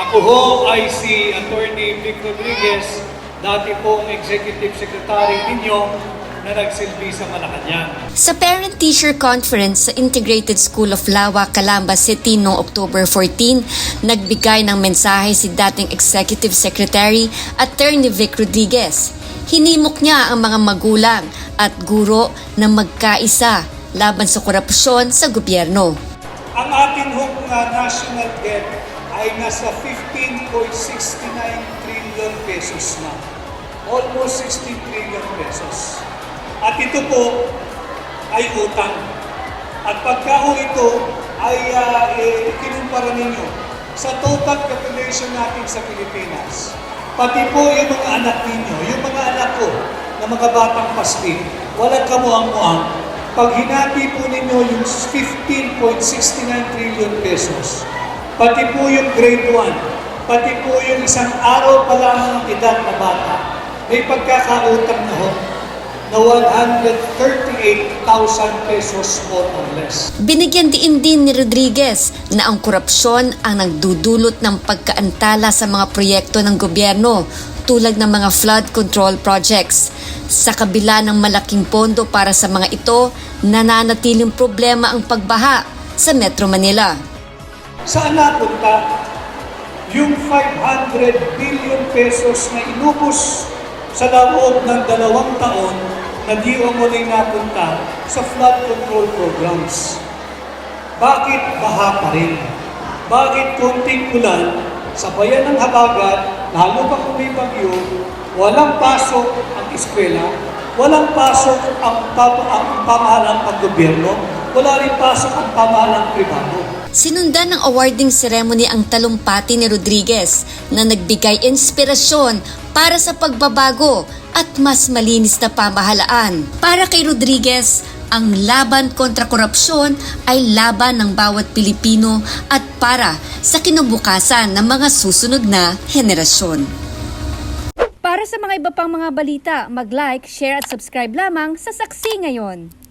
Ako ho ay si Attorney Vic Rodriguez, dati pong Executive Secretary ninyo na nagsilbi sa Malacanang. Sa Parent-Teacher Conference sa Integrated School of Lawa, Calamba City noong October 14, nagbigay ng mensahe si dating Executive Secretary Attorney Vic Rodriguez. Hinimok niya ang mga magulang at guro na magkaisa laban sa korupsyon sa gobyerno. Ang ating national debt ay nasa 15.69 trillion pesos na. Almost 16 trillion pesos. At ito po ay utang. At pagka ito ay kinumpara ninyo sa total population natin sa Pilipinas, pati po yung mga anak ninyo, yung mga anak ko na mga batang paslit, walang kamuang-muang, pag hinati po ninyo yung 15.69 trillion pesos, pati po yung grade 1, pati po yung isang araw pa lang ng edad na bata, may pagkakautang na ho na 138,000 pesos more or less. Binigyan din ni Rodriguez na ang korupsyon ang nagdudulot ng pagkaantala sa mga proyekto ng gobyerno tulad ng mga flood control projects. Sa kabila ng malaking pondo para sa mga ito, nananatiling problema ang pagbaha sa Metro Manila. Saan napunta yung 500 billion pesos na inubos sa loob ng 2 taon na di umuling napunta sa flood control programs? Bakit baha pa rin? Bakit konting ulan sa bayan ng Habagat, lalo pa kung may bagyo, walang pasok ang eskwela, walang pasok ang pamahalang pag-gobyerno, wala rin pasok ang pamahalang pribado. Sinundan ng awarding ceremony ang talumpati ni Rodriguez na nagbigay inspirasyon para sa pagbabago at mas malinis na pamahalaan. Para kay Rodriguez, ang laban kontra korupsyon ay laban ng bawat Pilipino at para sa kinabukasan ng mga susunod na henerasyon. Para sa mga iba pang mga balita, mag-like, share at subscribe lamang sa Saksi Ngayon.